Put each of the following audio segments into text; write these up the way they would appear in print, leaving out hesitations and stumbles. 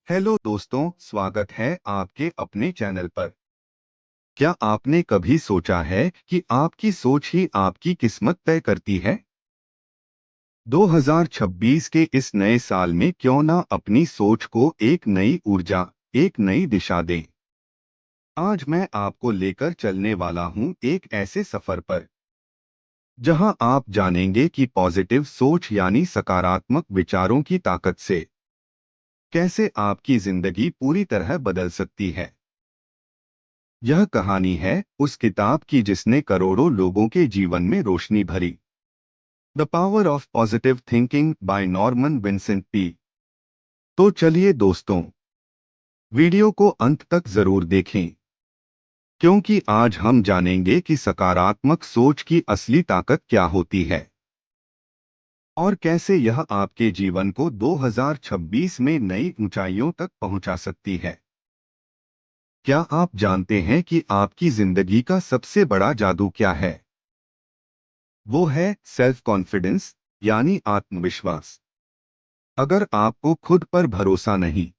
Hello दोस्तों, स्वागत है आपके अपने चैनल पर। क्या आपने कभी सोचा है कि आपकी सोच ही आपकी किस्मत तय करती है? 2026 के इस नए साल में क्यों ना अपनी सोच को एक नई ऊर्जा, एक नई दिशा दें। आज मैं आपको लेकर चलने वाला हूं एक ऐसे सफर पर जहां आप जानेंगे कि पॉजिटिव सोच यानी सकारात्मक विचारों की ताकत से कैसे आपकी जिंदगी पूरी तरह बदल सकती है। यह कहानी है उस किताब की जिसने करोड़ों लोगों के जीवन में रोशनी भरी। The power of positive thinking by Norman Vincent P. तो चलिए दोस्तों, वीडियो को अंत तक जरूर देखें, क्योंकि आज हम जानेंगे कि सकारात्मक सोच की असली ताकत क्या होती है और कैसे यह आपके जीवन को 2026 में नई ऊंचाइयों तक पहुंचा सकती है। क्या आप जानते हैं कि आपकी जिंदगी का सबसे बड़ा जादू क्या है? वो है सेल्फ कॉन्फिडेंस, यानी आत्मविश्वास। अगर आपको खुद पर भरोसा नहीं,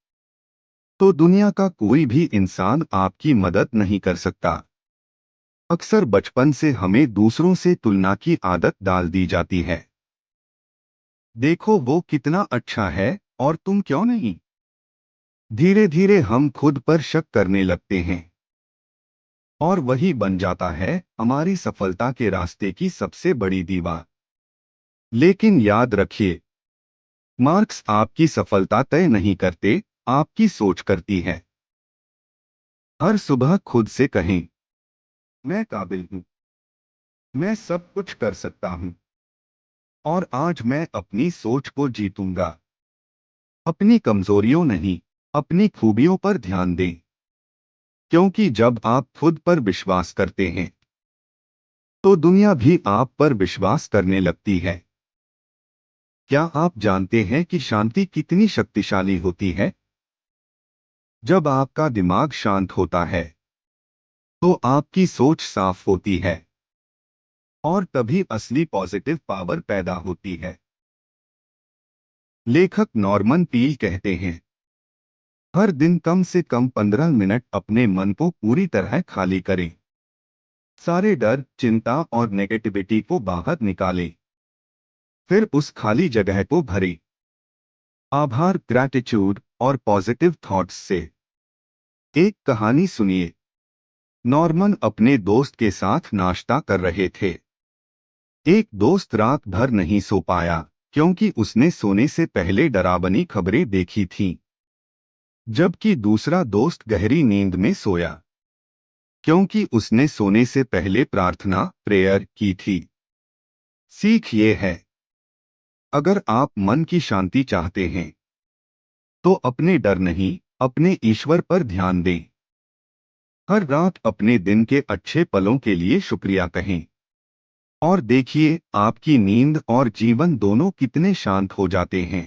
तो दुनिया का कोई भी इंसान आपकी मदद नहीं कर सकता। अक्सर बचपन से हमें दूसरों से तुलना की आदत डाल दी जाती है। देखो वो कितना अच्छा है और तुम क्यों नहीं। धीरे धीरे हम खुद पर शक करने लगते हैं और वही बन जाता है हमारी सफलता के रास्ते की सबसे बड़ी दीवार। लेकिन याद रखिए, मार्क्स आपकी सफलता तय नहीं करते, आपकी सोच करती है। हर सुबह खुद से कहें, मैं काबिल हूं, मैं सब कुछ कर सकता हूं और आज मैं अपनी सोच को जीतूंगा। अपनी कमजोरियों नहीं, अपनी खूबियों पर ध्यान दें, क्योंकि जब आप खुद पर विश्वास करते हैं तो दुनिया भी आप पर विश्वास करने लगती है। क्या आप जानते हैं कि शांति कितनी शक्तिशाली होती है? जब आपका दिमाग शांत होता है तो आपकी सोच साफ होती है और तभी असली पॉजिटिव पावर पैदा होती है। लेखक नॉर्मन पील कहते हैं, हर दिन कम से कम 15 मिनट अपने मन को पूरी तरह खाली करें। सारे डर, चिंता और नेगेटिविटी को बाहर निकालें। फिर उस खाली जगह को भरें आभार, ग्रैटिट्यूड और पॉजिटिव थॉट्स से। एक कहानी सुनिए। नॉर्मन अपने दोस्त के साथ नाश्ता कर रहे थे। एक दोस्त रात भर नहीं सो पाया क्योंकि उसने सोने से पहले डरावनी खबरें देखी थीं, जबकि दूसरा दोस्त गहरी नींद में सोया क्योंकि उसने सोने से पहले प्रार्थना प्रेयर की थी। सीख ये है, अगर आप मन की शांति चाहते हैं तो अपने डर नहीं, अपने ईश्वर पर ध्यान दें। हर रात अपने दिन के अच्छे पलों के लिए शुक्रिया कहें और देखिए आपकी नींद और जीवन दोनों कितने शांत हो जाते हैं।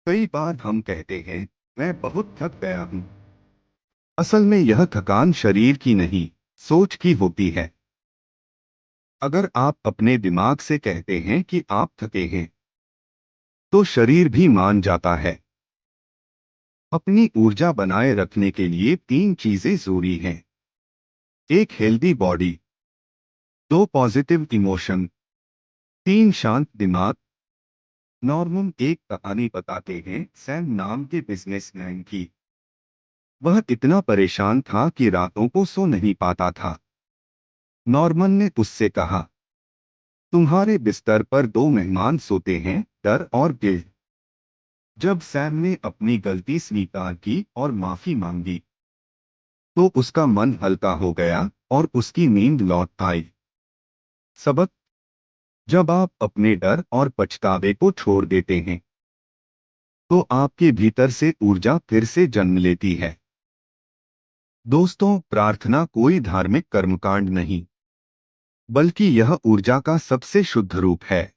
कई बार हम कहते हैं, मैं बहुत थक गया हूं। असल में यह थकान शरीर की नहीं, सोच की होती है। अगर आप अपने दिमाग से कहते हैं कि आप थके हैं, तो शरीर भी मान जाता है। अपनी ऊर्जा बनाए रखने के लिए 3 चीजें जरूरी हैं। एक हेल्दी बॉडी, 2 पॉजिटिव इमोशन, 3 शांत दिमाग। नॉर्मन एक कहानी बताते हैं सैम नाम के बिजनेसमैन की। वह इतना परेशान था कि रातों को सो नहीं पाता था। नॉर्मन ने उससे कहा, तुम्हारे बिस्तर पर 2 मेहमान सोते हैं, डर और गिल्ट। जब सैम ने अपनी गलती स्वीकार की और माफी मांगी तो उसका मन हल्का हो गया और उसकी नींद लौट आई। सबक, जब आप अपने डर और पछतावे को छोड़ देते हैं तो आपके भीतर से ऊर्जा फिर से जन्म लेती है। दोस्तों, प्रार्थना कोई धार्मिक कर्मकांड नहीं, बल्कि यह ऊर्जा का सबसे शुद्ध रूप है।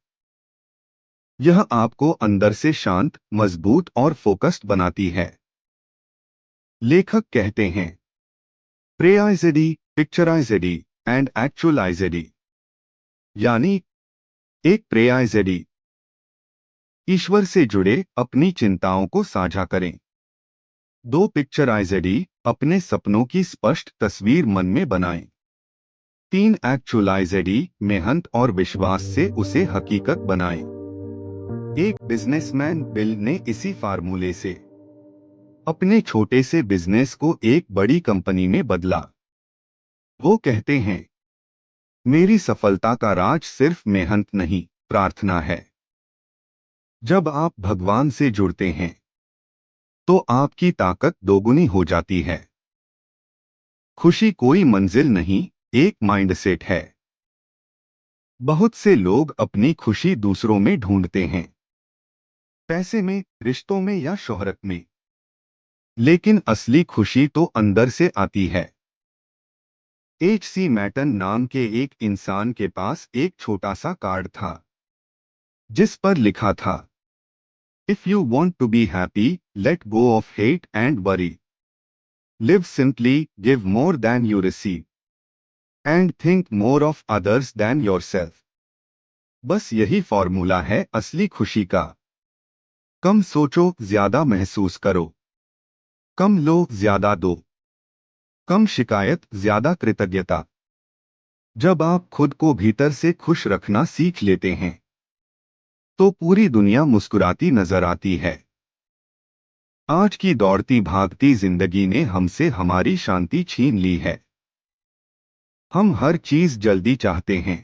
यह आपको अंदर से शांत, मजबूत और फोकस्ड बनाती है। लेखक कहते हैं, प्रेआइजेडी, पिक्चराइजेडी एंड एक्चुअलाइजेडी, यानी एक प्रेआइजेडी, ईश्वर से जुड़े, अपनी चिंताओं को साझा करें। दो पिक्चराइजेडी, अपने सपनों की स्पष्ट तस्वीर मन में बनाएं। तीन एक्चुअलाइजेडी, मेहनत और विश्वास से उसे हकीकत बनाएं। एक बिजनेसमैन बिल ने इसी फार्मूले से अपने छोटे से बिजनेस को एक बड़ी कंपनी में बदला। वो कहते हैं, मेरी सफलता का राज सिर्फ मेहनत नहीं, प्रार्थना है। जब आप भगवान से जुड़ते हैं तो आपकी ताकत दोगुनी हो जाती है। खुशी कोई मंजिल नहीं, एक माइंडसेट है। बहुत से लोग अपनी खुशी दूसरों में ढूंढते हैं, पैसे में, रिश्तों में या शोहरत में। लेकिन असली खुशी तो अंदर से आती है। H.C. मैटन नाम के एक इंसान के पास एक छोटा सा कार्ड था जिस पर लिखा था, if you want to be happy, let go of hate and worry, live simply, give more than you receive, and think more of others than yourself. बस यही फॉर्मूला है असली खुशी का। कम सोचो, ज्यादा महसूस करो। कम लो, ज्यादा दो। कम शिकायत, ज्यादा कृतज्ञता। जब आप खुद को भीतर से खुश रखना सीख लेते हैं तो पूरी दुनिया मुस्कुराती नजर आती है। आज की दौड़ती भागती जिंदगी ने हमसे हमारी शांति छीन ली है। हम हर चीज जल्दी चाहते हैं,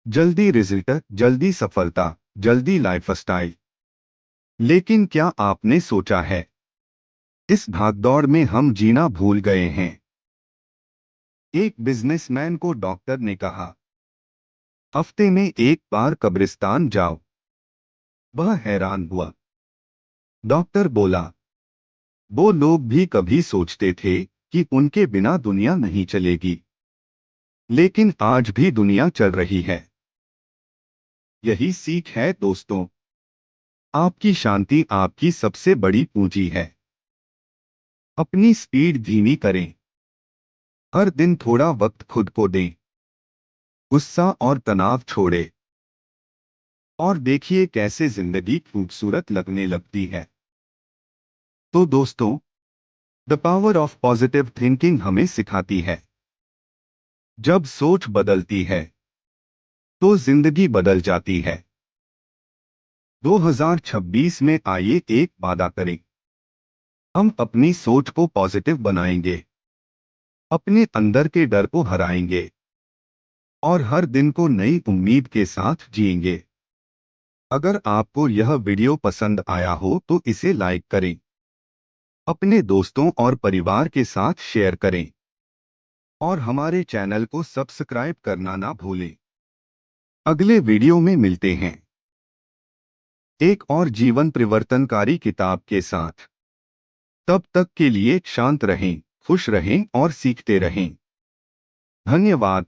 जल्दी रिजल्ट, जल्दी सफलता, जल्दी लाइफस्टाइल। लेकिन क्या आपने सोचा है, इस भागदौड़ में हम जीना भूल गए हैं। एक बिजनेसमैन को डॉक्टर ने कहा, हफ्ते में एक बार कब्रिस्तान जाओ। वह हैरान हुआ। डॉक्टर बोला, वो लोग भी कभी सोचते थे कि उनके बिना दुनिया नहीं चलेगी, लेकिन आज भी दुनिया चल रही है। यही सीख है दोस्तों, आपकी शांति आपकी सबसे बड़ी पूंजी है। अपनी स्पीड धीमी करें, हर दिन थोड़ा वक्त खुद को दें, गुस्सा और तनाव छोड़े, और देखिए कैसे जिंदगी खूबसूरत लगने लगती है। तो दोस्तों, the power of positive thinking हमें सिखाती है, जब सोच बदलती है तो जिंदगी बदल जाती है। 2026 में आइए एक वादा करें, हम अपनी सोच को पॉजिटिव बनाएंगे, अपने अंदर के डर को हराएंगे और हर दिन को नई उम्मीद के साथ जिएंगे। अगर आपको यह वीडियो पसंद आया हो तो इसे लाइक करें, अपने दोस्तों और परिवार के साथ शेयर करें और हमारे चैनल को सब्सक्राइब करना ना भूलें। अगले वीडियो में मिलते हैं एक और जीवन परिवर्तनकारी किताब के साथ। तब तक के लिए शांत रहें, खुश रहें और सीखते रहें। धन्यवाद।